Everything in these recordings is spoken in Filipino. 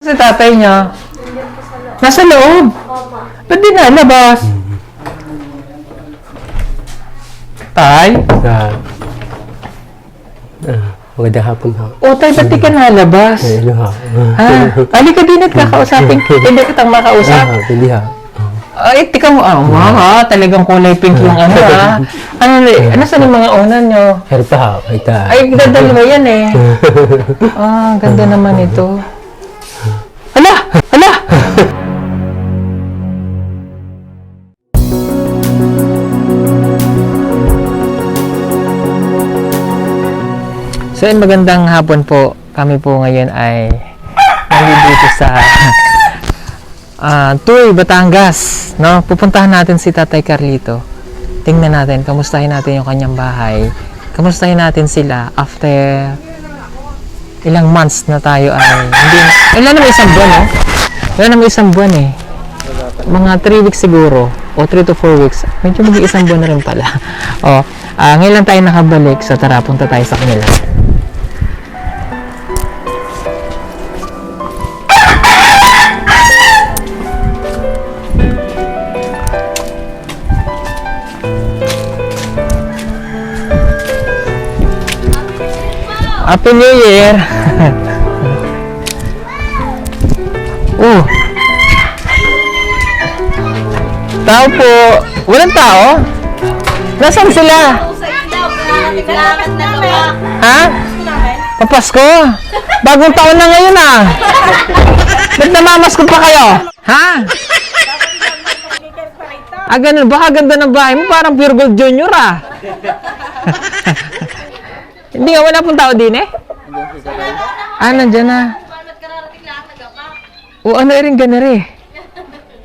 Sa tatay niya. Nasa loob. Ba't di nalabas? Tay? Magandang hapon ha. O tay, ba't di ka nalabas? Hello ha. Ha? Halika din at kakausapin. Hindi kitang makausap. Hindi ha. Ay, tika mo. Wow, talagang kulay pink yung ano ha. Ano saan yung mga unan nyo? Herpa ha. Ay, dadalawa yan eh. Ganda naman ito. Hala! Hala! So, magandang hapon po. Kami po ngayon ay nandito sa Tuy, Batangas. No? Pupuntahan natin si Tatay Carlito. Tingnan natin, kamustahin natin yung kanyang bahay. Kamustahin natin sila after ilang months na tayo ay ilan naman isang buwan, no? Ilan naman isang buwan eh. Mga 3 weeks siguro o 3 to 4 weeks. Medyo mag-iisang buwan na rin pala. Ngayon lang tayo nakabalik. So tara, punta tayo sa kanila. Happy New Year! Tao po! Walang tao? Nasaan sila? Ha? Papasko? Bagong taon na ngayon ah! Ba't namamasko pa kayo? Ha? Ganun. Baka ganda ng bahay mo. Parang Pure Gold Junior ah! Hindi nga, wala pong tao din eh? Nandyan na. Ano rin gana rin?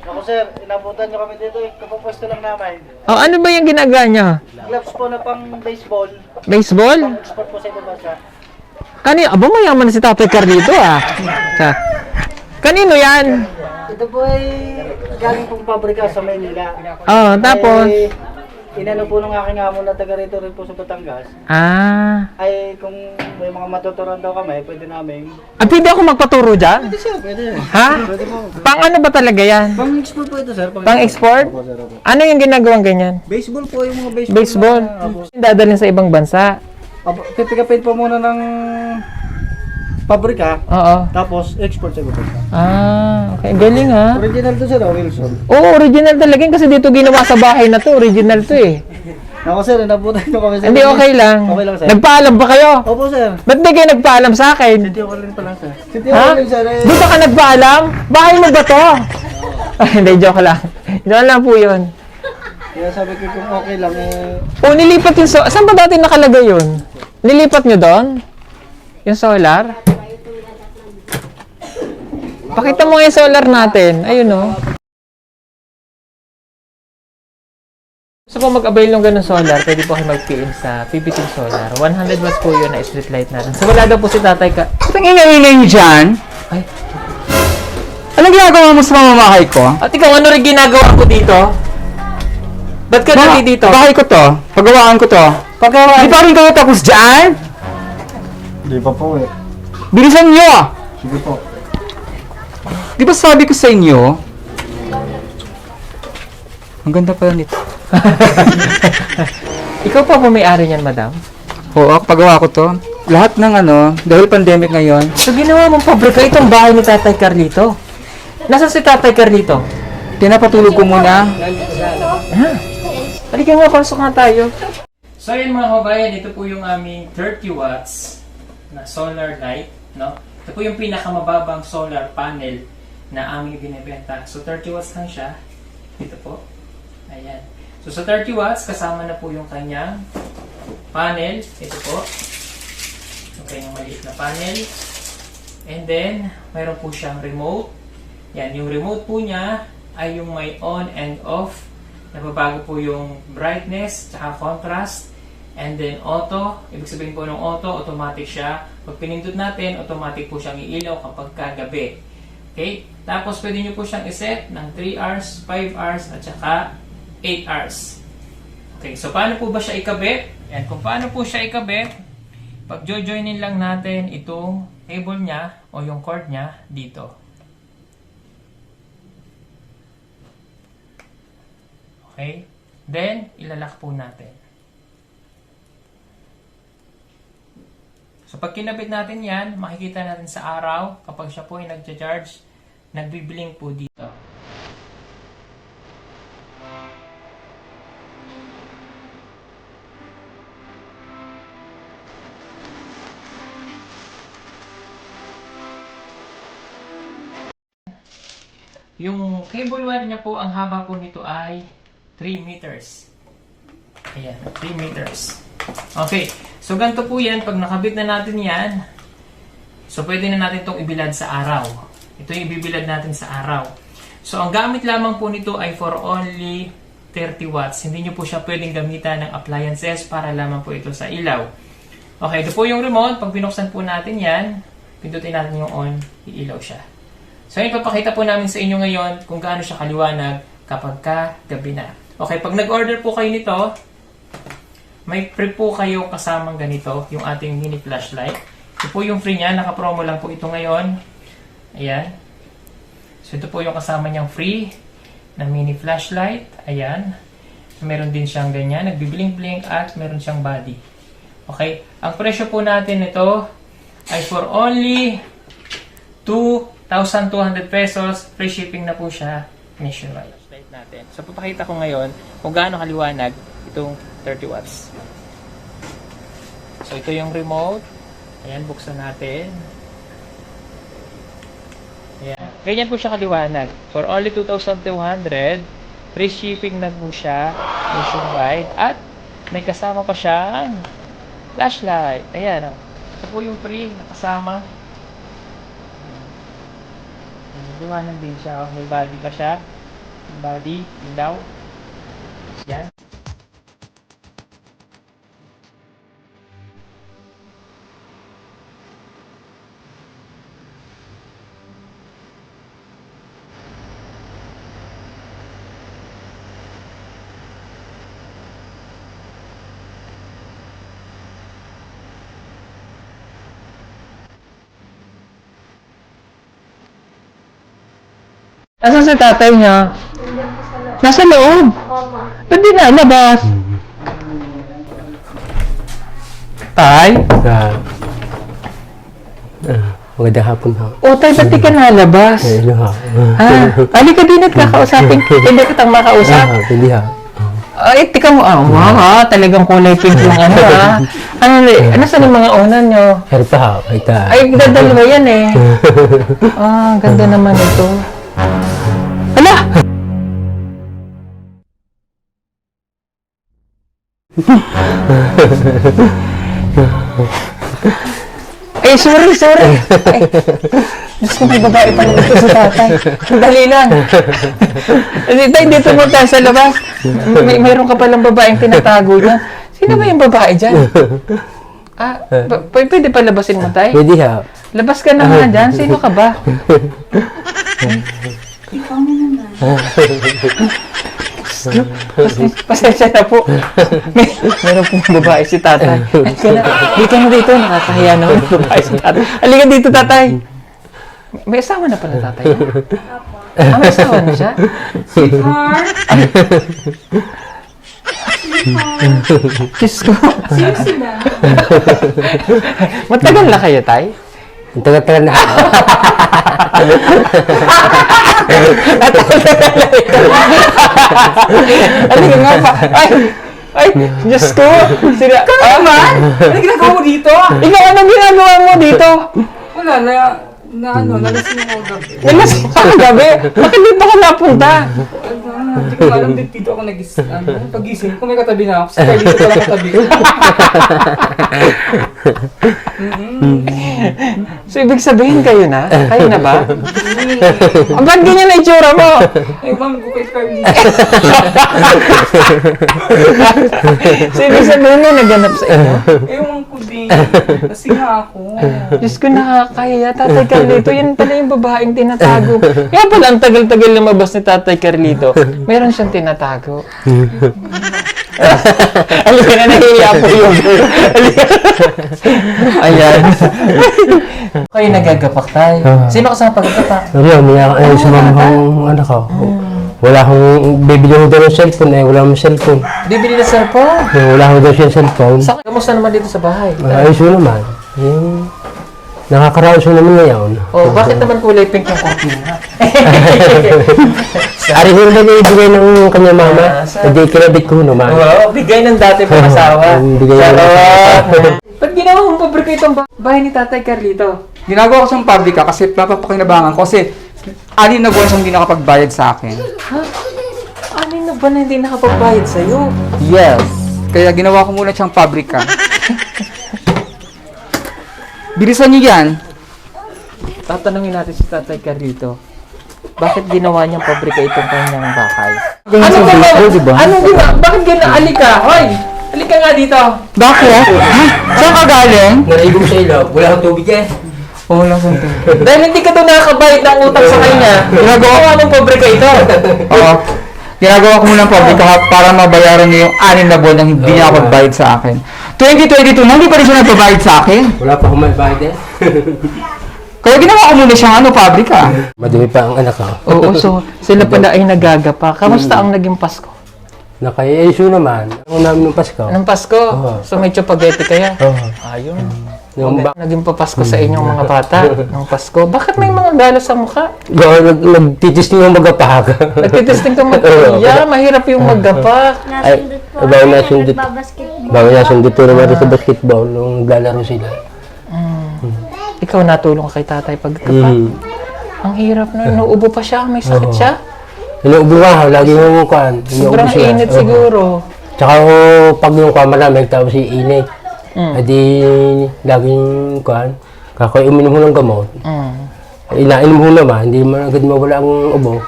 Ako sir, inabutan nyo kami dito eh. Kapapwesto lang namin. Ano ba yung ginagawa nyo? Gloves po na pang baseball. Baseball? Pang export po sa ibang bansa. Aba mayaman si Tatay Carlito ah. Kanino yan? Ito po ay galing pong pabrika sa Maynila. Tapos? Inano po ng aking amo na taga rito rin po sa Batangas. Ay kung may mga matuturuan daw kami, pwede namin. Pwede ako magpaturo dyan? Pwede sir, pwede. Ha? Pwede po. Pang ano ba talaga yan? Pang export po ito sir. Pang export? Opo, sir, opo. Ano yung ginagawang ganyan? Baseball po yung mga baseball. Baseball? Dadalhin sa ibang bansa? Pipikapin po muna ng pabrika. Oo. Tapos export sa ibang bansa. Okay. Galing ha? Original to sir, Wilson. Oo, original talaga yun kasi dito ginawa sa bahay na to. Original to eh. Ako sir, nabutan nyo kami sir. Hindi, okay lang. Okay lang sir. Nagpaalam ba kayo? Opo sir. Ba't di kayo nagpaalam sa akin? City Hall rin pala sir. City Ha? Hall rin sir. Di ba ka nagpaalam? Bahay mo ba to? Hindi, joke lang. Joke lang po yun. Kaya sabi ko kung okay lang Nilipat yung saan ba dati nakalagay yun? Nilipat nyo doon? Yung solar? Pakita mo yung solar natin. Ayun o. Gusto po mag-avail ng ganun solar, pwede po kayo mag-PM sa PPT Solar. 100 watts po yun na street light natin. So wala daw po si Tatay ka. Ba't ang ingay-ingay niyo dyan? Ay. Anong ginagawa mo sa mamamahay ko? At ikaw, ano rin ginagawa ko dito? Ba't ka natin dito? Bahay ko to. Pagawaan ko to. Di pa rin kayo tapos dyan? Hindi pa po eh. Bilisan nyo! Sige po. Di ba sabi ko sa inyo? Ang ganda pala nito. Ikaw pa po may-ari niyan, madam? Oo, pagawa ko to. Lahat ng dahil pandemic ngayon. So ginawa mong pabrika itong bahay ni Tatay Carlito? Nasaan si Tatay Carlito? Pinapatulog ko muna. Halika nga, pasok nga tayo. So yun mga kabayan, ito po yung aming 30 watts na solar light, no? Ito po yung pinakamababang solar panel na aming binibenta. So 30 watts lang siya. Ito po. Ayan. So sa 30 watts, kasama na po yung kanyang panel. Ito po. Okay, yung maliit na panel. And then, mayroon po siyang remote. Yan, yung remote po niya ay yung may on and off. Nababago po yung brightness, tsaka contrast. And then auto, ibig sabihin po ng auto, automatic siya. Pag pinindot natin, automatic po siyang iilaw kapag kagabi. Okay? Tapos pwede nyo po siyang iset ng 3 hours, 5 hours, at saka 8 hours. Okay, so paano po ba siya ikabit? Yan, kung paano po siya ikabit, pag jojoinin lang natin itong cable niya o yung cord niya dito. Okay? Then, ilalak po natin. So, pag kinabit natin yan, makikita natin sa araw, kapag siya po ay nagcha-charge, nagbiblink po dito. Yung cable wire niya po, ang haba po nito ay 3 meters. Ayan, 3 meters. Okay, so ganito po yan. Pag nakabit na natin yan, so pwede na natin itong ibilad sa araw. Ito yung ibibilad natin sa araw. So ang gamit lamang po nito ay for only 30 watts. Hindi nyo po siya pwedeng gamitan ng appliances para lamang po ito sa ilaw. Okay, ito po yung remote. Pag binuksan po natin yan, pindutin natin yung on, iilaw siya. So, ipapakita po namin sa inyo ngayon kung gaano siya kaliwanag kapag gabi na. Okay, pag nag-order po kayo nito, may free po kayo kasamang ganito, yung ating mini flashlight. Ito po yung free niya, naka-promo lang po ito ngayon. Ayan. So, ito po yung kasama niyang free na mini flashlight. Ayan. So, meron din siyang ganyan, nagbiblink-blink at meron siyang body. Okay, ang presyo po natin ito ay for only 2,200 pesos, free shipping na po siya nationwide. Flashlight natin. So, papakita ko ngayon kung gaano kaliwanag itong 30 watts. So, ito yung remote. Ayan, buksan natin. Ayan. Ganyan po siya kaliwanag. For only 2,200, free shipping na po siya nationwide. At may kasama pa siyang flashlight. Ayan. Ito po yung free na kasama. Liwanag din siya. May body pa siya. Body, ilaw. Yan. Nasaan si tatay niya? Nasa loob. Ba't di nalabas? Tay? Magandang hapon ho. O tay, ba't di ka nalabas? Ayun ho. Halika din at kakausapin. Hindi kitang makausap. Hindi ha. Ay, tika mo. Wow, talagang kulay pink yung ano ha. Nasaan yung mga unan nyo? Herpa ha. Ita. Ay, dadalawa yan eh. Ganda naman ito. Hala! Ay, sorry. Ay, Diyos ko, may babae pa rin ito si tatay. Dali lang. Tay, dito mo tayo sa labas. Mayroon ka palang babaeng tinatago niya. Sino ba yung babae dyan? Pwede pa labasin mo, tay? Pwede ha. Labas ka na nga dyan. Sino ka ba? Ikaw na naman. Pasensya na po. Meron pong babae si tatay. Dito. Nakakahiya naman yung babae si tatay. Halika dito, tatay. May asawa na pala tatay. May asawa na siya? Sweetheart. Diyos ko. Sino sila? Matagal na kayo, tay? Ang tagal-tagal na. Halika nga pa. Ay, Diyos ko. Sila. Ikaw naman? Ano ginagawa mo dito? Ikaw, anong ginagawa mo dito? Wala, nalasing ako gabi. Nalasing ka kagabi? Bakit dito ka napunta? Hindi ko alam, dito ako pag-gising ko may katabi na ako. Kasi dito pala katabi. So, ibig sabihin kayo na? Kayo na ba? Ba't ganyan na itsura mo? Ewan ko kay Carly. So, ibig sabihin mo naganap sa inyo? Ewan ko din. Kasi nga ako. Diyos ko, nakakaya. Tatay Carlito, yan pala yung babaeng tinatago. Kaya pala, ang tagal-tagal lumabas ni Tatay Carlito. Meron siyang tinatago. Halika na, nahihiya po yung Ayan. Kayo nagagapak tayo. Sino kasama pagagapak? Ayun, may sumamahang anak ko. Wala akong bibili ko daw ng cellphone eh. Wala akong cellphone. Bibili na cellphone. Wala akong daw siyang cellphone. Kamusta naman dito sa bahay? Ayos yun naman. Yung nakakaraos yun naman ngayon. Oh, bakit naman kulay pink yung cortina? Ari ko na ibigay ng kanyang mama. Hindi kinabit ko naman. Wow, bigay ng dati pang asawa. Bigay ng Charot! Ba't ginawa mong pabrika itong bahay ni Tatay Carlito? Ginagawa ko siyang pabrika kasi napapakinabangan ko kasi 6 na buwan siyang hindi nakapagbayad sa akin. Ha? Ano na ba na hindi nakapagbayad sa'yo? Yes. Kaya ginawa ko muna siyang pabrika. Bilisan niyo yan. Tatanungin natin si Tatay Carlito. Bakit ginawa niyang pabrika itong kanyang bahay? Ano ba? diba? Anong ginawa? Bakit Alika? Hoy! Alika nga dito! Bakit? Ha? Saan ka galing? Nalaigom sa ilaw. Wala akong tubig eh. Oo lang saan to. Dahil hindi ka daw nakakabayad ng utang sa kanya, ginagawa mong pabrika ito. Oo. Ginagawa ko muna ang pabrika para mabayaran niyo yung 6 na buwan na hindi niya nakapagbayad sa akin. 2022, hindi pa rin siya nagbabayad sa akin. Wala pa akong may bayad eh. Kaya ginawa ko muna siyang pabrika. Madumi pa ang anak ko. Oo, so sila pala ay nagagapa. Kamusta ang naging Pasko? Nakaya-ayos yun naman. Ang namin ng Pasko. Anong Pasko? Oo. So may spaghetti kayo? Oo. Ayun. Yung Naging papasko sa inyong mga bata ng Pasko. Bakit may mga galos sa mukha? nagtitisting yung magapahaga. Nagtitesting ka mag-iya, mahirap yung maggapak. Ay, bago nasundot. Bago nasundot ko naman sa basketball nung naglalaro sila. Ikaw natulong kay tatay paggapak. Ang hirap na, nauubo pa siya, may sakit siya. Inuubo ka, lagi yung mukuhan. Sobrang init siguro. Tsaka pag yung kuha malamig, tapos iinit. Adi, laging kuhan, kakoy uminom mo ng gamot. Inainom mo naman, hindi man agad mawala ang ubo.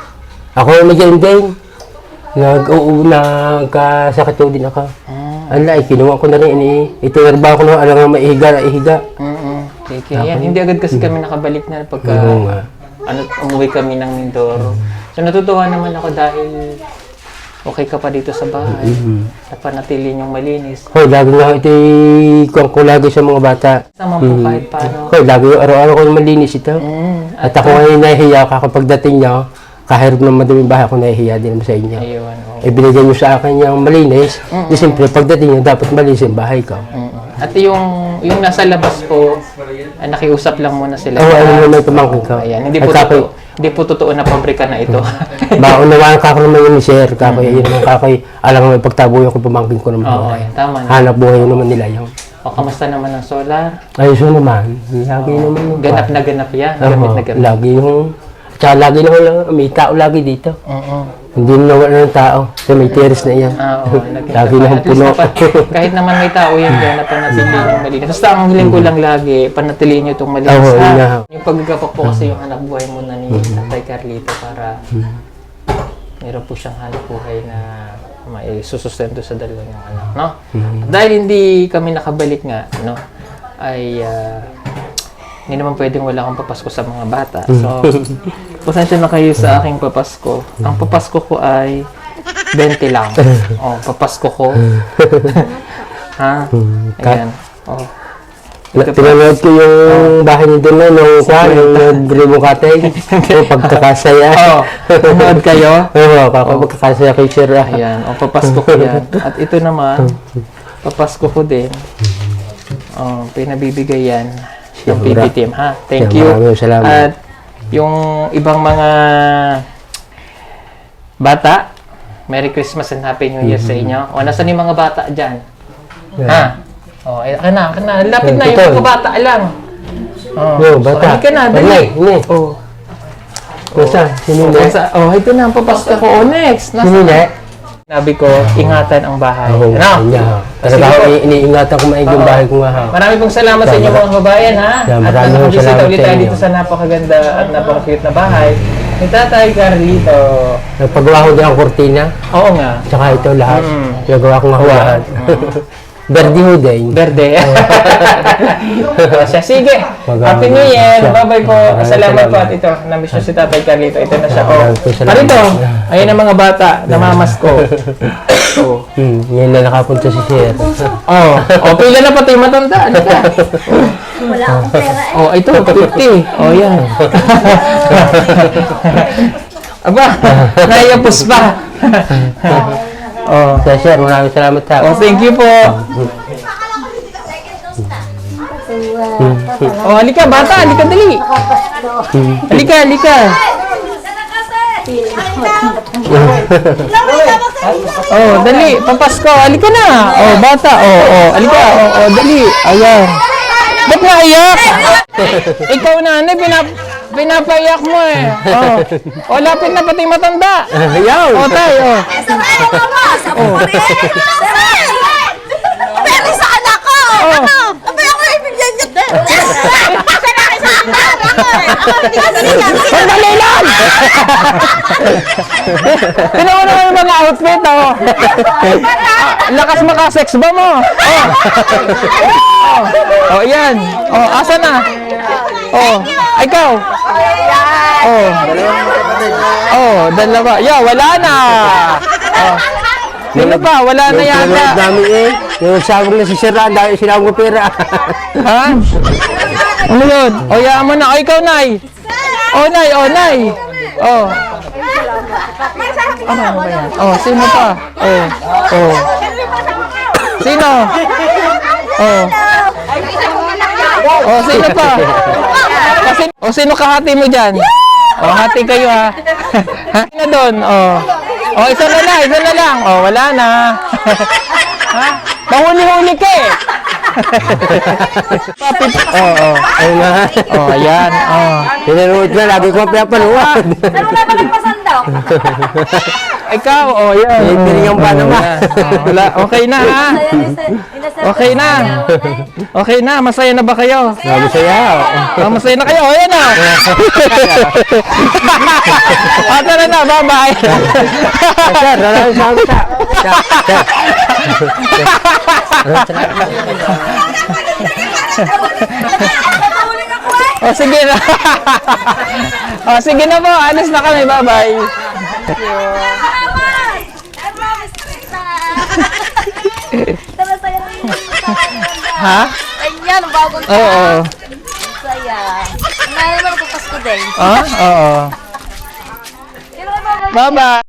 Ako medyan din. Nagkasakit ko din ako. Alay, kinuha ko na rin. Itinarba ko na alang maihiga na ihiga. Okay, yan. Hindi agad kasi kami nakabalik na pagka Oo nga. umuwi kami ng Mindoro. So natutuwa naman ako dahil okay ka pa dito sa bahay. Napanatili niyong malinis. Hoy, lagi nga ito kuha ko lagi sa mga bata. Naman po kahit paano. Hoy, lagi araw-araw ko malinis ito. At ako ngayon nahihiya kapag dating niyo, kahirap ng madaming bahay ako nahihiya din sa inyo. Ayun. Ibinigay niyo sa akin yung malinis. Di siyempre, pagdating niyo, dapat malinis yung bahay ko. At yung nasa labas po, nakiusap lang muna sila. Oo, ano yung may pamangkin ko. Ayan, hindi po totoo na pabrika na ito. Baunawaan ka ako naman yung share. Kakoy, yun naman kakoy. Alam mo, pagtabuyo ko pamangkin ko naman. Oo, yan, tama na. Hanap buhay naman nila yun. O, kamusta naman ang solar? Ayos yun naman. Lagi naman yung Ganap na ganap yan. Oo, Gamit na gamit. lagi yung... Tsaka lagi naman may tao lagi dito. Hindi na nawala ng tao. So may terrace na yan. Oo, Lagi na puno. Kahit naman may tao yan dyan na panatiliin yung malinis. Basta ang hiling ko lang lagi, panatiliin nyo itong malinis. Oo, yun na. Yung paggapak po kasi yung hanap buhay muna ni Tatay Carlito para meron po siyang hanap buhay na may susustento sa dalawa niyang anak, no? Dahil hindi kami nakabalik nga, no? Ay hindi naman pwedeng wala akong papasko sa mga bata. So, pasensya na kayo sa aking papasko. Ang papasko ko ay 20 lang. Oh, papasko ko. Ha? Ayan. Oh. Pinanood ko yung bahay niyo doon na, nung kwan, yung nag-remo cutting. Yung pagkakasaya. Oh, panood kayo? Oo, pagkakasaya kay Sir. Ayan. Oh, papasko ko yan. At ito naman, papasko ko din. Oh, pinabibigay yan ng PB Team, ha? Thank you. Maraming salamat. At yung ibang mga bata, Merry Christmas and Happy New Year sa inyo. O, nasan yung mga bata dyan? Ha? O, ka na. Lapit na yung mga bata lang. Yo, bata. Ka na, dali. Ini. O, Nasa? Sino na? ito na, papasko ko. O, next. Sino na? Sabi ko, ingatan ang bahay. Oo, kanya. Talaga, iniingatan ko maigi yung bahay ko nga ha. Marami pong salamat sa inyo mga kabayan, ha? Yeah, At maraming nakabisita salamat ulit sa tayo inyo. dito sa napakaganda at napaka-cute na bahay ni Tatay Carlito. Nagpagawa ko din ang kortina. Oo nga. Tsaka ito lahat. Nagawa ko nga lahat. Verdi ho din. Berde. O siya, sige. Happy New Year. Bye-bye po. Salamat po. At ito, namiss nyo si Tatay Carlito. Ito na siya. Parito, ayun ang mga bata. Namamas ko. Ngayon na nakapunta si Sir. Pila na pati matanda. Ano ka? Wala akong pera eh. Ito, 50. Yan. Aba, naiyapos pa. Oh. Sir, maraming salamat ha. Oh, thank you po. Oh, halika, bata, halika dali. Halika, halika. Oh, dali, papasko. Halika na. Oh, bata. Oh, halika. Oh, dali. Ayan. Ba't naiyak? Ikaw nanay, pinapaiyak mo eh. Oh, lapit na pati matanda. Ayaw! Oh, tayo. Pero sa anak ko! Oh. Ano? Abay ako ibigyan niyo din! Sa laki sa anak ako! Ako hindi ka binigyan! Sandali lang! Tignan mo naman yung mga outfit, oh. Lakas maka-sex ba mo? Oh, yan. Oh, asa na? Oh, ikaw. Oh, dalawa. Yeah, wala na. Oh. Sino pa? Wala na yata. Dami eh. Yung sabong na si Sir, dahil sinabong ko pera. Ha? Ano yun? O, yaan mo na. O, ikaw, Nay. O, Nay. O, Nay. O. Ano ba yan? O, sino pa? O. O. Sino? O. O, sino pa? O, sino kahati mo dyan? O, hati kayo, ha? Ha? Sino doon? O. O, isa na lang. Isa na lang. O, wala na. Ha? Mahuli-huli ka eh. Oo. Ayun nga. Oh, ayan. Oh. Pinanood na, lagi ko pinapanood. Pero wala pa nagpasandok! Ikaw, oh, yan. Pinigyan pa naman. Wala, okay na ha. Okay na. Okay na, masaya na ba kayo? Sabi sa'yo. Oh, masaya na kayo, oh, yan na. Tara na, bye-bye. Sir, maraming salamat ha. Oh, sige na. Oh, sige na po, alis na kami, bye-bye. Tara saya na yun! Ha? Ayan, bagong Oo. saya! Ngayon naman magpapasko din! Oh, oo. Pero ano, Bye-bye.